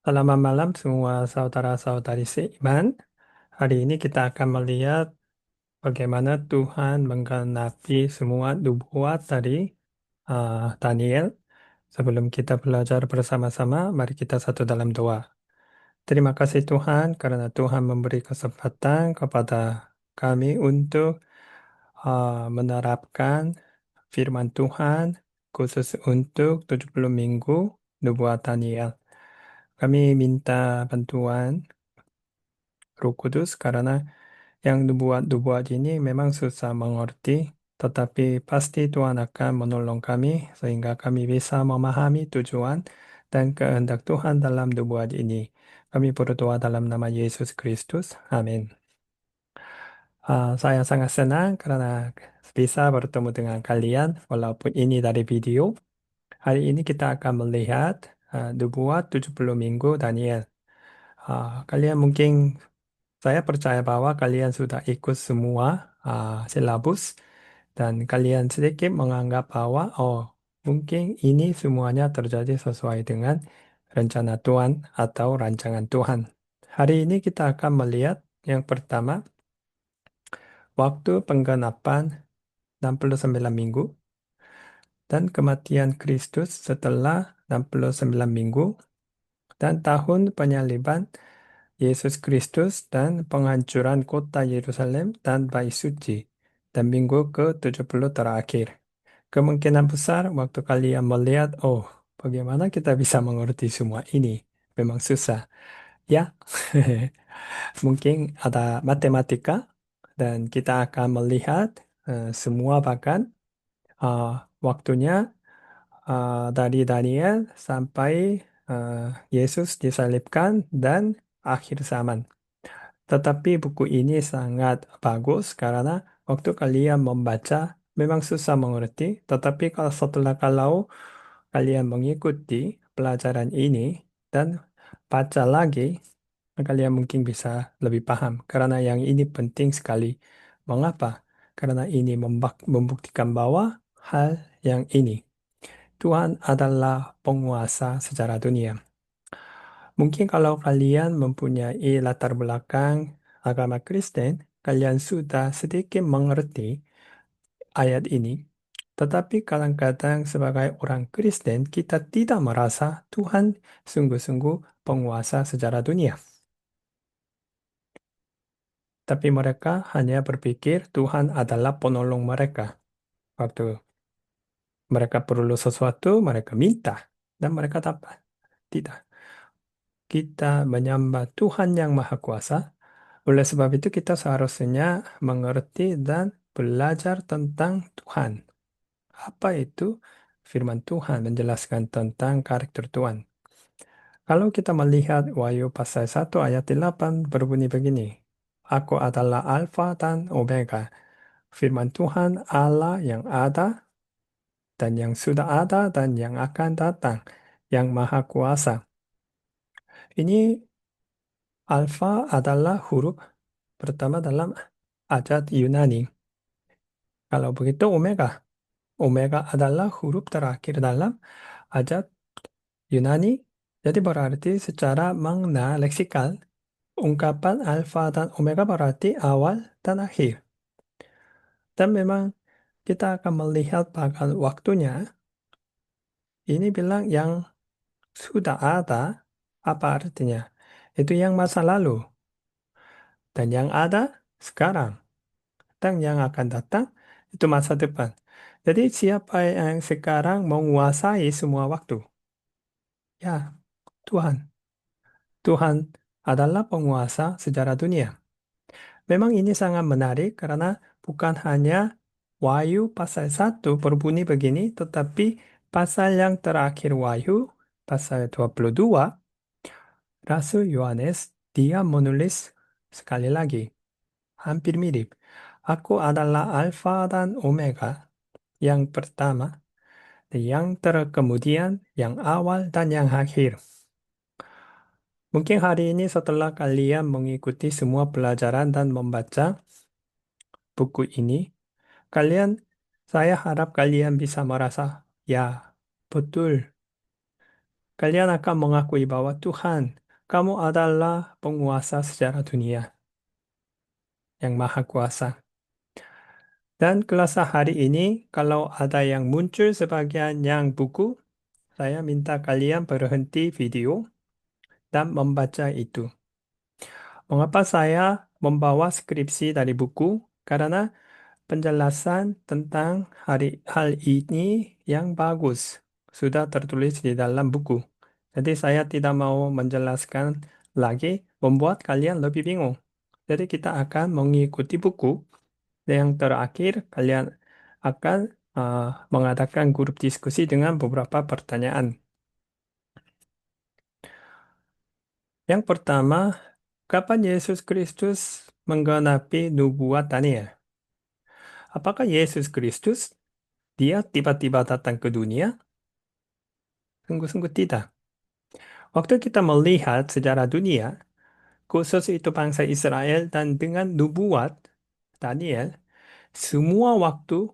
Selamat malam semua saudara-saudari seiman. Hari ini kita akan melihat bagaimana Tuhan menggenapi semua nubuat dari Daniel. Sebelum kita belajar bersama-sama, mari kita satu dalam doa. Terima kasih Tuhan karena Tuhan memberi kesempatan kepada kami untuk menerapkan firman Tuhan khusus untuk 70 minggu nubuat Daniel. Kami minta bantuan Roh Kudus karena yang nubuat-nubuat ini memang susah mengerti, tetapi pasti Tuhan akan menolong kami sehingga kami bisa memahami tujuan dan kehendak Tuhan dalam nubuat ini. Kami berdoa dalam nama Yesus Kristus. Amin. Saya sangat senang karena bisa bertemu dengan kalian walaupun ini dari video. Hari ini kita akan melihat nubuat 70 minggu Daniel. Kalian mungkin Saya percaya bahwa kalian sudah ikut semua silabus dan kalian sedikit menganggap bahwa mungkin ini semuanya terjadi sesuai dengan rencana Tuhan atau rancangan Tuhan. Hari ini kita akan melihat yang pertama, waktu penggenapan 69 minggu dan kematian Kristus setelah 69 minggu dan tahun penyaliban Yesus Kristus dan penghancuran kota Yerusalem dan Bait Suci dan minggu ke-70 terakhir. Kemungkinan besar waktu kalian melihat, bagaimana kita bisa mengerti semua ini? Memang susah. Ya, mungkin ada matematika dan kita akan melihat semua bahkan uh, waktunya dari Daniel sampai uh, Yesus disalibkan dan akhir zaman. Tetapi buku ini sangat bagus karena waktu kalian membaca memang susah mengerti, tetapi kalau kalian mengikuti pelajaran ini dan baca lagi, kalian mungkin bisa lebih paham karena yang ini penting sekali. Mengapa? Karena ini membuktikan bahwa hal yang ini, Tuhan adalah penguasa secara dunia. Mungkin kalau kalian mempunyai latar belakang agama Kristen, kalian sudah sedikit mengerti ayat ini. Tetapi kadang-kadang sebagai orang Kristen, kita tidak merasa Tuhan sungguh-sungguh penguasa secara dunia. Tapi mereka hanya berpikir Tuhan adalah penolong mereka. Waktu mereka perlu sesuatu, mereka minta. Dan mereka dapat. Tidak. Kita menyembah Tuhan yang Maha Kuasa. Oleh sebab itu kita seharusnya mengerti dan belajar tentang Tuhan. Apa itu firman Tuhan menjelaskan tentang karakter Tuhan? Kalau kita melihat Wahyu pasal 1 ayat 8 berbunyi begini. Aku adalah Alfa dan Omega. Firman Tuhan Allah yang ada dan yang sudah ada dan yang akan datang. Yang Maha Kuasa. Ini Alfa adalah huruf pertama dalam ajaran Yunani. Kalau begitu Omega. Omega adalah huruf terakhir dalam ajaran Yunani. Jadi berarti secara makna leksikal, ungkapan alfa dan omega berarti awal dan akhir. Dan memang kita akan melihat bahkan waktunya, ini bilang yang sudah ada, apa artinya? Itu yang masa lalu. Dan yang ada sekarang. Dan yang akan datang, itu masa depan. Jadi siapa yang sekarang menguasai semua waktu? Ya, Tuhan. Tuhan adalah penguasa sejarah dunia. Memang ini sangat menarik karena bukan hanya Wahyu pasal 1 berbunyi begini, tetapi pasal yang terakhir Wahyu, pasal 22, Rasul Yohanes, dia menulis sekali lagi, hampir mirip. Aku adalah Alfa dan Omega, yang pertama, yang terkemudian, yang awal, dan yang akhir. Mungkin hari ini setelah kalian mengikuti semua pelajaran dan membaca buku ini, kalian, saya harap kalian bisa merasa, ya, betul. kalian akan mengakui bahwa Tuhan, kamu adalah penguasa sejarah dunia yang maha kuasa. Dan kelas hari ini, kalau ada yang muncul sebagian yang buku, saya minta kalian berhenti video dan membaca itu. Mengapa saya membawa skripsi dari buku? Karena penjelasan tentang hal ini yang bagus sudah tertulis di dalam buku. Jadi saya tidak mau menjelaskan lagi, membuat kalian lebih bingung. Jadi kita akan mengikuti buku. Dan yang terakhir, kalian akan mengadakan grup diskusi dengan beberapa pertanyaan. Yang pertama, kapan Yesus Kristus menggenapi nubuat Daniel? Apakah Yesus Kristus dia tiba-tiba datang ke dunia? Sungguh-sungguh tidak. Waktu kita melihat sejarah dunia, khusus itu bangsa Israel dan dengan nubuat Daniel, semua waktu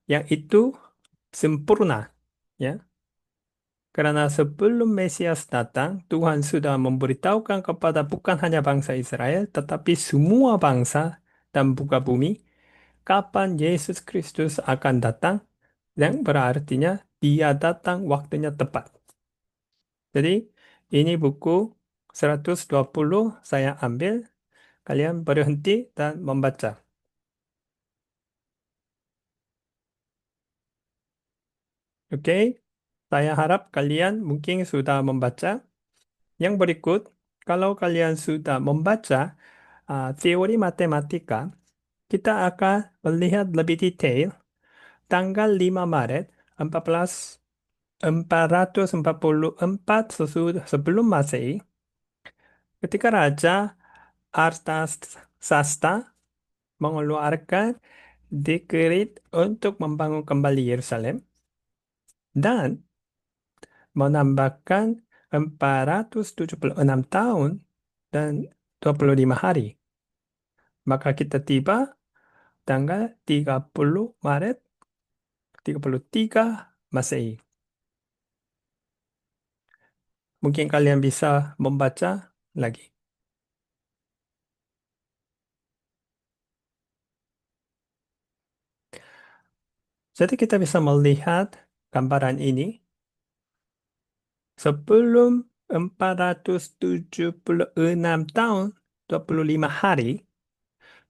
yang itu sempurna, ya. Karena sebelum Mesias datang, Tuhan sudah memberitahukan kepada bukan hanya bangsa Israel, tetapi semua bangsa dan buka bumi, kapan Yesus Kristus akan datang, yang berartinya dia datang waktunya tepat. Jadi, ini buku 120 saya ambil, kalian berhenti dan membaca. Oke, saya harap kalian mungkin sudah membaca. Yang berikut, kalau kalian sudah membaca teori matematika, kita akan melihat lebih detail tanggal 5 Maret 1444 sebelum Masehi, ketika Raja Artasasta mengeluarkan dekret untuk membangun kembali Yerusalem dan menambahkan 476 tahun dan 25 hari. Maka kita tiba tanggal 30 Maret 33 Masehi. Mungkin kalian bisa membaca lagi. Jadi kita bisa melihat gambaran ini sebelum 476 tahun 25 hari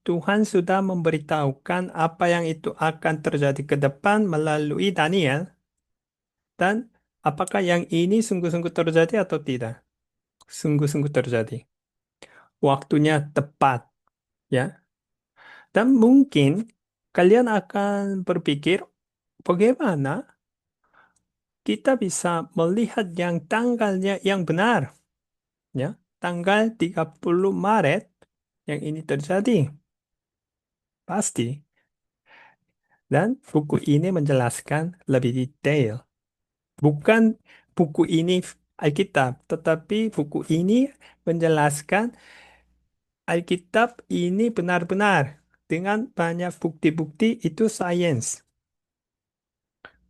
Tuhan sudah memberitahukan apa yang itu akan terjadi ke depan melalui Daniel dan apakah yang ini sungguh-sungguh terjadi atau tidak? Sungguh-sungguh terjadi. Waktunya tepat, ya. Dan mungkin kalian akan berpikir bagaimana kita bisa melihat yang tanggalnya yang benar, ya. Tanggal 30 Maret yang ini terjadi. Pasti. Dan buku ini menjelaskan lebih detail. Bukan buku ini Alkitab, tetapi buku ini menjelaskan Alkitab ini benar-benar dengan banyak bukti-bukti itu sains.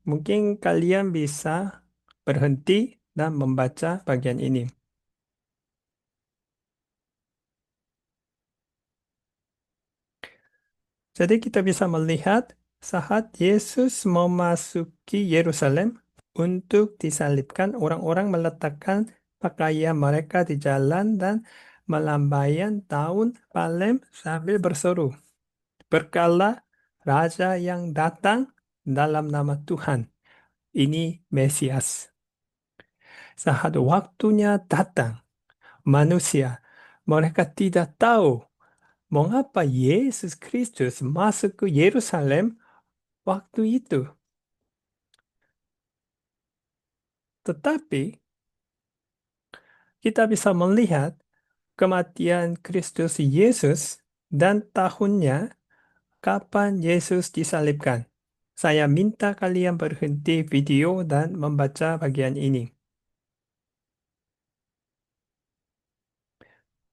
Mungkin kalian bisa berhenti dan membaca bagian ini. Jadi kita bisa melihat saat Yesus memasuki Yerusalem untuk disalibkan, orang-orang meletakkan pakaian mereka di jalan dan melambaikan daun palem sambil berseru, "Berkala Raja yang datang dalam nama Tuhan, ini Mesias." Saat waktunya datang, manusia, mereka tidak tahu mengapa Yesus Kristus masuk ke Yerusalem waktu itu. Tetapi kita bisa melihat kematian Kristus Yesus dan tahunnya kapan Yesus disalibkan. Saya minta kalian berhenti video dan membaca bagian ini.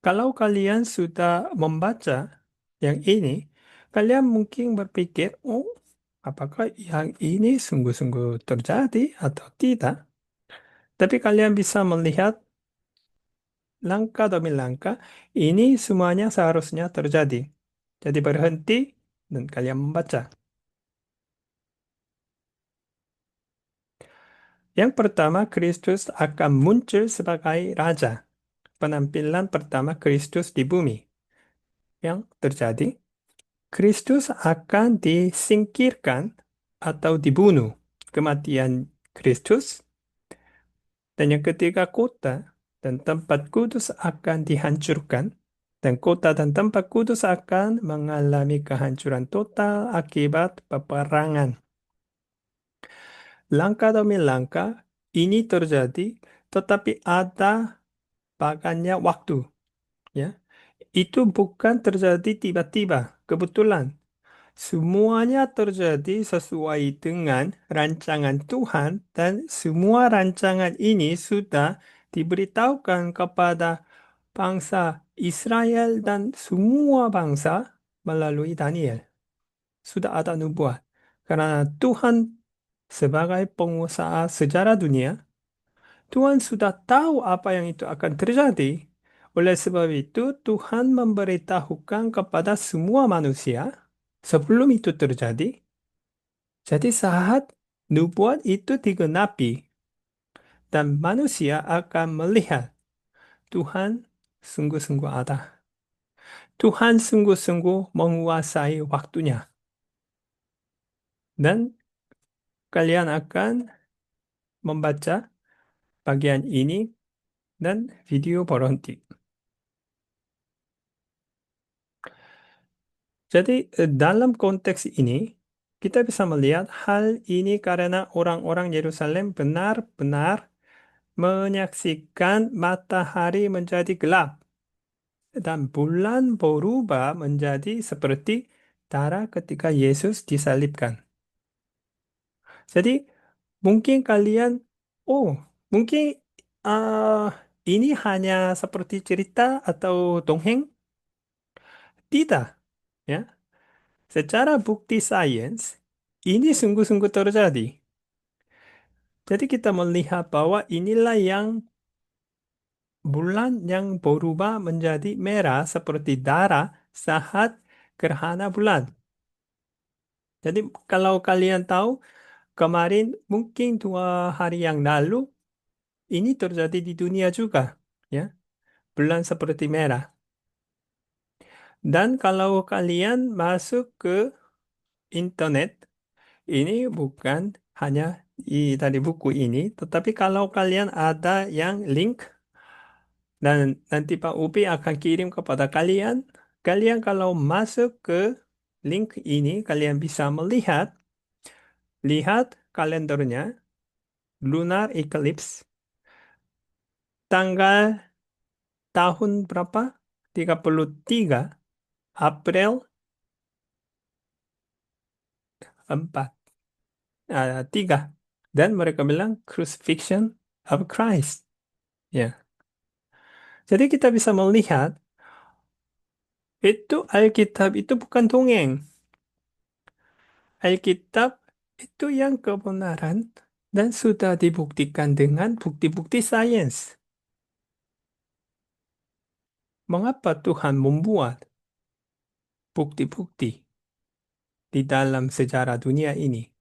Kalau kalian sudah membaca yang ini, kalian mungkin berpikir, oh, apakah yang ini sungguh-sungguh terjadi atau tidak? Tapi kalian bisa melihat langkah demi langkah, ini semuanya seharusnya terjadi. Jadi berhenti dan kalian membaca. Yang pertama, Kristus akan muncul sebagai raja. Penampilan pertama Kristus di bumi. Yang terjadi, Kristus akan disingkirkan atau dibunuh. Kematian Kristus. Dan yang ketiga, kota dan tempat kudus akan dihancurkan. Dan kota dan tempat kudus akan mengalami kehancuran total akibat peperangan. Langkah demi langkah ini terjadi, tetapi ada bagannya waktu. Ya, itu bukan terjadi tiba-tiba, kebetulan. Semuanya terjadi sesuai dengan rancangan Tuhan dan semua rancangan ini sudah diberitahukan kepada bangsa Israel dan semua bangsa melalui Daniel. Sudah ada nubuat. Karena Tuhan sebagai pengusaha sejarah dunia, Tuhan sudah tahu apa yang itu akan terjadi. Oleh sebab itu, Tuhan memberitahukan kepada semua manusia sebelum itu terjadi. Jadi saat nubuat itu digenapi dan manusia akan melihat Tuhan sungguh-sungguh ada. Tuhan sungguh-sungguh menguasai waktunya. Dan kalian akan membaca bagian ini dan video berhenti. Jadi dalam konteks ini, kita bisa melihat hal ini karena orang-orang Yerusalem benar-benar menyaksikan matahari menjadi gelap dan bulan berubah menjadi seperti darah ketika Yesus disalibkan. Jadi mungkin kalian, oh, mungkin uh, ini hanya seperti cerita atau dongeng? Tidak, ya. Secara bukti sains, ini sungguh-sungguh terjadi. Jadi kita melihat bahwa inilah yang bulan yang berubah menjadi merah seperti darah saat gerhana bulan. Jadi kalau kalian tahu, kemarin mungkin 2 hari yang lalu, ini terjadi di dunia juga. Ya, bulan seperti merah. Dan kalau kalian masuk ke internet, ini bukan hanya dari buku ini, tetapi kalau kalian ada yang link dan nanti Pak Upi akan kirim kepada kalian, kalian kalau masuk ke link ini, kalian bisa lihat kalendernya, lunar eclipse, tanggal tahun berapa? 33 April 4, 3. Dan mereka bilang crucifixion of Christ. Ya. Jadi kita bisa melihat itu Alkitab itu bukan dongeng. Alkitab itu yang kebenaran dan sudah dibuktikan dengan bukti-bukti sains. Mengapa Tuhan membuat bukti-bukti di dalam sejarah dunia ini?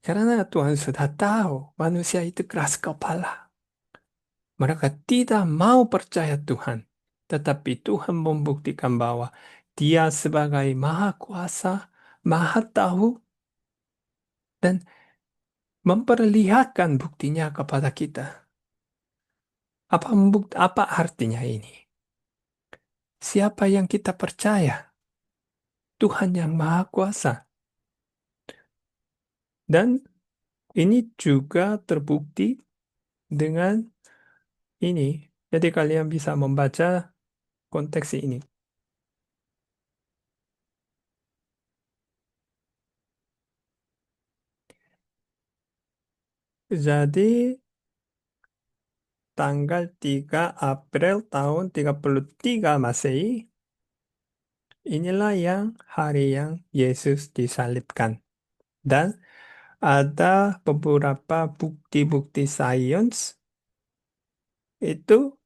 Karena Tuhan sudah tahu manusia itu keras kepala. Mereka tidak mau percaya Tuhan. Tetapi Tuhan membuktikan bahwa Dia sebagai Maha Kuasa, Maha Tahu, dan memperlihatkan buktinya kepada kita. Apa artinya ini? Siapa yang kita percaya? Tuhan yang Maha Kuasa. Dan ini juga terbukti dengan ini. Jadi kalian bisa membaca konteks ini. Jadi tanggal 3 April tahun 33 Masehi, inilah yang hari yang Yesus disalibkan. Dan ada beberapa bukti-bukti sains itu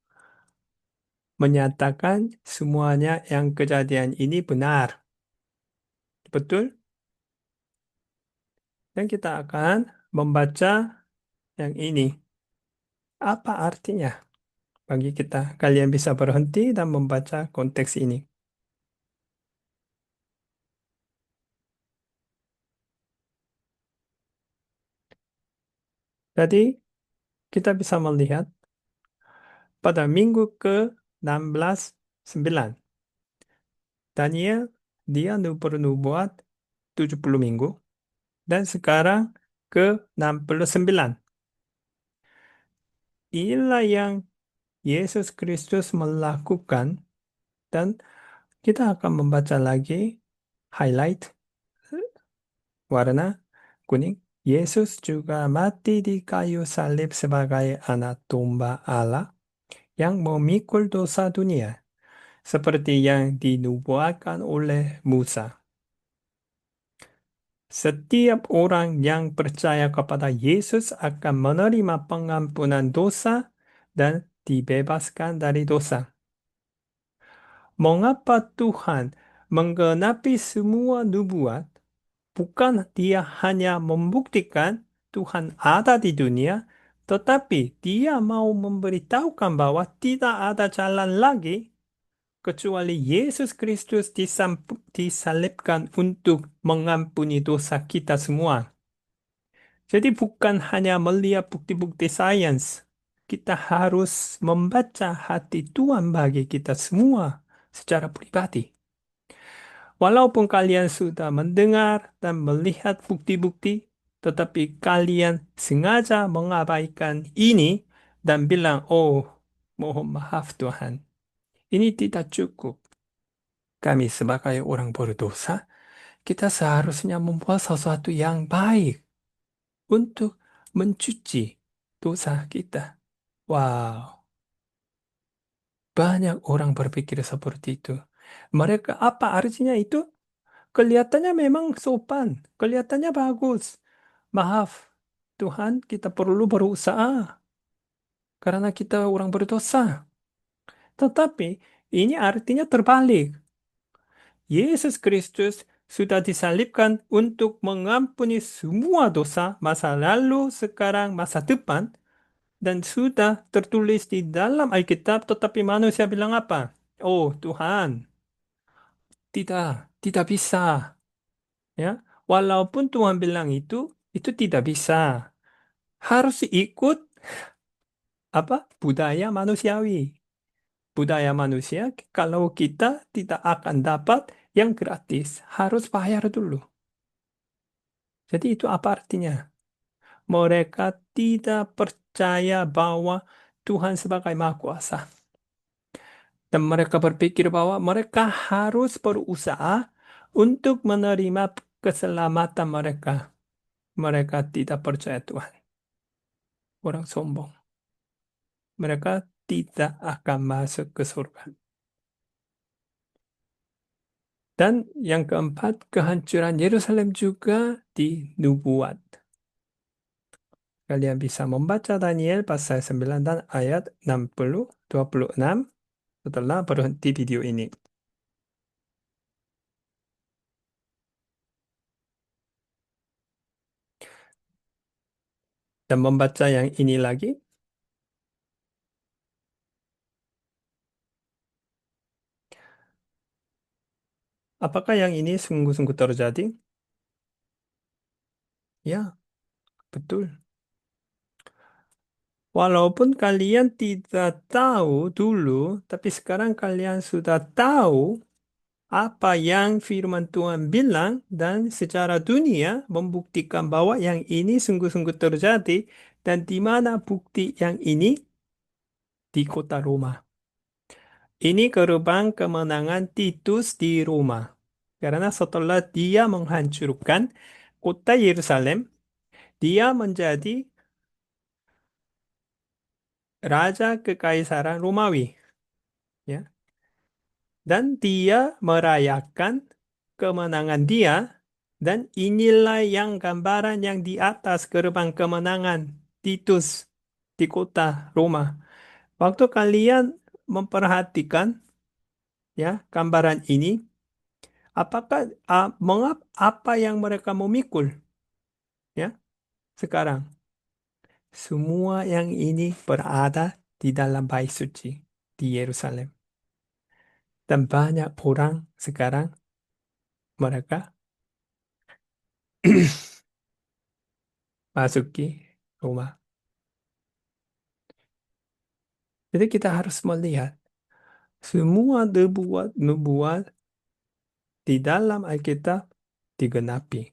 menyatakan semuanya yang kejadian ini benar. Betul? Dan kita akan membaca yang ini. Apa artinya bagi kita? Kalian bisa berhenti dan membaca konteks ini. Jadi, kita bisa melihat pada minggu ke-16, 9, Daniel, dia bernubuat 70 minggu. Dan sekarang ke-69. Inilah yang Yesus Kristus melakukan dan kita akan membaca lagi highlight warna kuning. Yesus juga mati di kayu salib sebagai anak domba Allah yang memikul dosa dunia, seperti yang dinubuatkan oleh Musa. Setiap orang yang percaya kepada Yesus akan menerima pengampunan dosa dan dibebaskan dari dosa. Mengapa Tuhan menggenapi semua nubuat? Bukan dia hanya membuktikan Tuhan ada di dunia, tetapi dia mau memberitahukan bahwa tidak ada jalan lagi kecuali Yesus Kristus disalibkan untuk mengampuni dosa kita semua. Jadi bukan hanya melihat bukti-bukti sains, kita harus membaca hati Tuhan bagi kita semua secara pribadi. Walaupun kalian sudah mendengar dan melihat bukti-bukti, tetapi kalian sengaja mengabaikan ini dan bilang, "Oh, mohon maaf Tuhan, ini tidak cukup. Kami sebagai orang berdosa, kita seharusnya membuat sesuatu yang baik untuk mencuci dosa kita." Wow, banyak orang berpikir seperti itu. Mereka apa artinya itu? Kelihatannya memang sopan, kelihatannya bagus. Maaf, Tuhan, kita perlu berusaha karena kita orang berdosa. Tetapi ini artinya terbalik. Yesus Kristus sudah disalibkan untuk mengampuni semua dosa masa lalu, sekarang, masa depan, dan sudah tertulis di dalam Alkitab, tetapi manusia bilang apa? Oh Tuhan, tidak bisa. Ya, walaupun Tuhan bilang itu tidak bisa. Harus ikut apa budaya manusiawi. Budaya manusia, kalau kita tidak akan dapat yang gratis, harus bayar dulu. Jadi itu apa artinya? Mereka tidak percaya bahwa Tuhan sebagai Maha Kuasa. Dan mereka berpikir bahwa mereka harus berusaha untuk menerima keselamatan mereka. Mereka tidak percaya Tuhan. Orang sombong. Mereka tidak akan masuk ke surga. Dan yang keempat, kehancuran Yerusalem juga dinubuat. Kalian bisa membaca Daniel pasal 9 dan ayat 60-26 setelah berhenti video ini. Dan membaca yang ini lagi, apakah yang ini sungguh-sungguh terjadi? Ya, betul. Walaupun kalian tidak tahu dulu, tapi sekarang kalian sudah tahu apa yang firman Tuhan bilang dan secara dunia membuktikan bahwa yang ini sungguh-sungguh terjadi dan di mana bukti yang ini di kota Roma. Ini gerbang kemenangan Titus di Roma. Karena setelah dia menghancurkan kota Yerusalem, dia menjadi raja kekaisaran Romawi, ya. Dan dia merayakan kemenangan dia, dan inilah yang gambaran yang di atas gerbang kemenangan Titus di kota Roma. Waktu kalian memperhatikan ya gambaran ini, apakah apa yang mereka memikul ya sekarang? Semua yang ini berada di dalam bait suci di Yerusalem. Dan banyak orang sekarang mereka masuki rumah. Jadi kita harus melihat semua nubuat di dalam Alkitab digenapi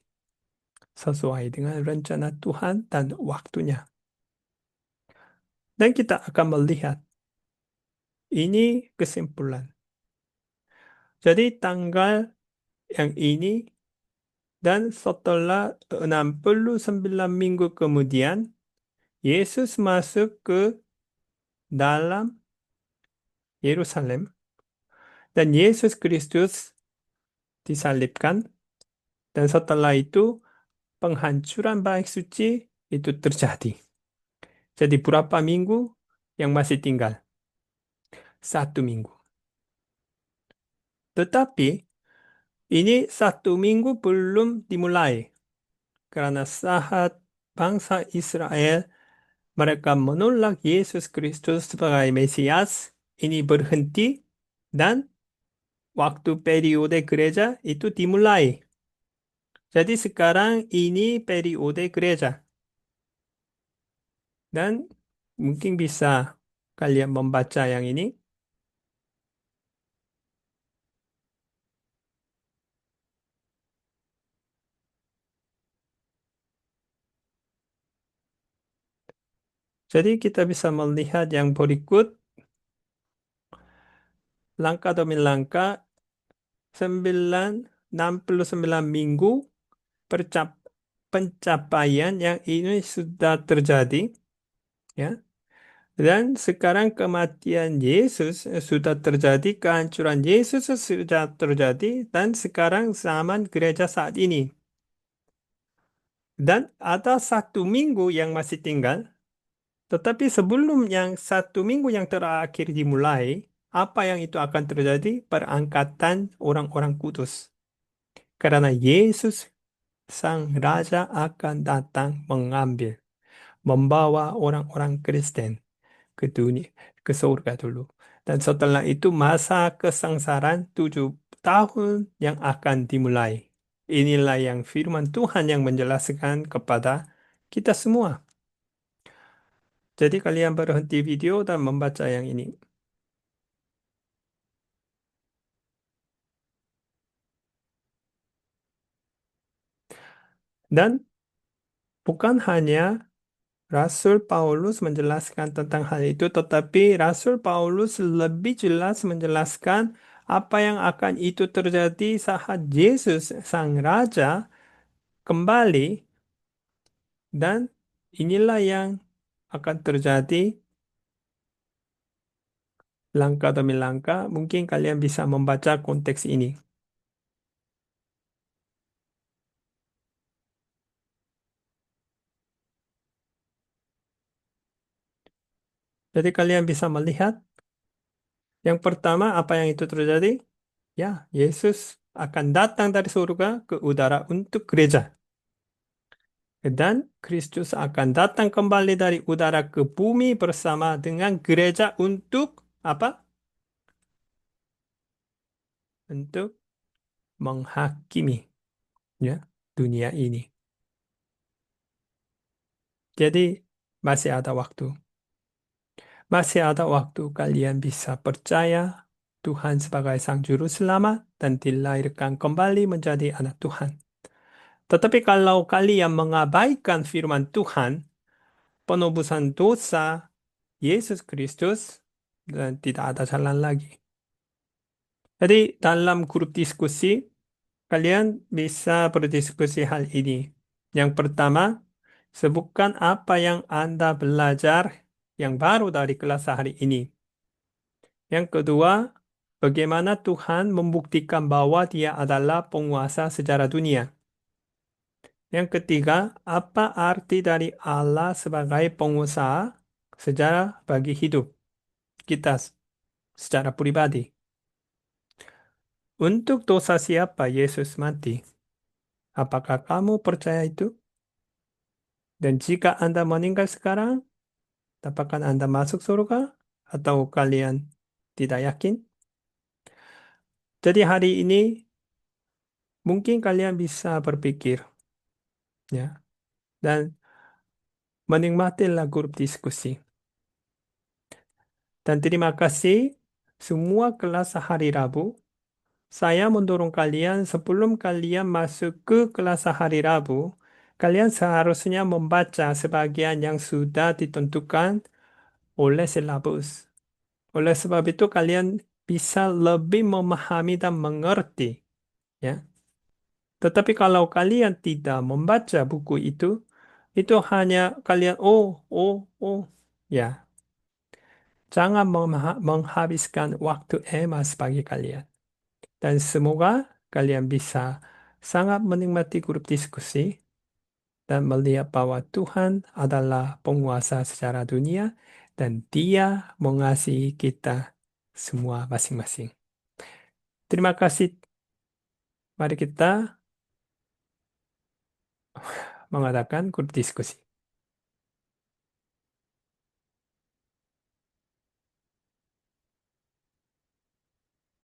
sesuai dengan rencana Tuhan dan waktunya. Dan kita akan melihat ini kesimpulan. Jadi tanggal yang ini dan setelah 69 minggu kemudian Yesus masuk ke dalam Yerusalem dan Yesus Kristus disalibkan dan setelah itu penghancuran bait suci itu terjadi. Jadi berapa minggu yang masih tinggal? 1 minggu. Tetapi ini 1 minggu belum dimulai karena saat bangsa Israel mereka menolak Yesus Kristus sebagai Mesias, ini berhenti dan waktu periode gereja itu dimulai. Jadi sekarang ini periode gereja. Dan mungkin bisa kalian membaca yang ini. Jadi kita bisa melihat yang berikut langkah demi langkah 69 minggu pencapaian yang ini sudah terjadi ya. Dan sekarang kematian Yesus sudah terjadi, kehancuran Yesus sudah terjadi dan sekarang zaman gereja saat ini. Dan ada 1 minggu yang masih tinggal. Tetapi sebelum yang 1 minggu yang terakhir dimulai, apa yang itu akan terjadi? Perangkatan orang-orang kudus. Karena Yesus, Sang Raja akan datang mengambil, membawa orang-orang Kristen ke dunia, ke surga dulu. Dan setelah itu masa kesengsaraan 7 tahun yang akan dimulai. Inilah yang firman Tuhan yang menjelaskan kepada kita semua. Jadi kalian berhenti video dan membaca yang ini. Dan bukan hanya Rasul Paulus menjelaskan tentang hal itu, tetapi Rasul Paulus lebih jelas menjelaskan apa yang akan itu terjadi saat Yesus Sang Raja kembali dan inilah yang akan terjadi langkah demi langkah. Mungkin kalian bisa membaca konteks ini. Jadi kalian bisa melihat yang pertama apa yang itu terjadi? Ya, Yesus akan datang dari surga ke udara untuk gereja. Dan Kristus akan datang kembali dari udara ke bumi bersama dengan gereja untuk apa? Untuk menghakimi ya dunia ini. Jadi masih ada waktu. Masih ada waktu kalian bisa percaya Tuhan sebagai Sang Juru Selamat dan dilahirkan kembali menjadi anak Tuhan. Tetapi kalau kalian mengabaikan firman Tuhan, penebusan dosa Yesus Kristus, dan tidak ada jalan lagi. Jadi dalam grup diskusi, kalian bisa berdiskusi hal ini. Yang pertama, sebutkan apa yang Anda belajar yang baru dari kelas hari ini. Yang kedua, bagaimana Tuhan membuktikan bahwa Dia adalah penguasa sejarah dunia. Yang ketiga, apa arti dari Allah sebagai pengusaha sejarah bagi hidup? kita secara pribadi. Untuk dosa siapa Yesus mati? Apakah kamu percaya itu? Dan jika Anda meninggal sekarang, apakah Anda masuk surga? Atau kalian tidak yakin? Jadi hari ini mungkin kalian bisa berpikir, ya, dan menikmatilah grup diskusi. Dan terima kasih semua kelas hari Rabu. Saya mendorong kalian sebelum kalian masuk ke kelas hari Rabu, kalian seharusnya membaca sebagian yang sudah ditentukan oleh silabus. Oleh sebab itu kalian bisa lebih memahami dan mengerti, ya. Tetapi kalau kalian tidak membaca buku itu hanya kalian ya. Jangan menghabiskan waktu emas bagi kalian. Dan semoga kalian bisa sangat menikmati grup diskusi dan melihat bahwa Tuhan adalah penguasa secara dunia dan Dia mengasihi kita semua masing-masing. Terima kasih. Mari kita mengadakan grup diskusi.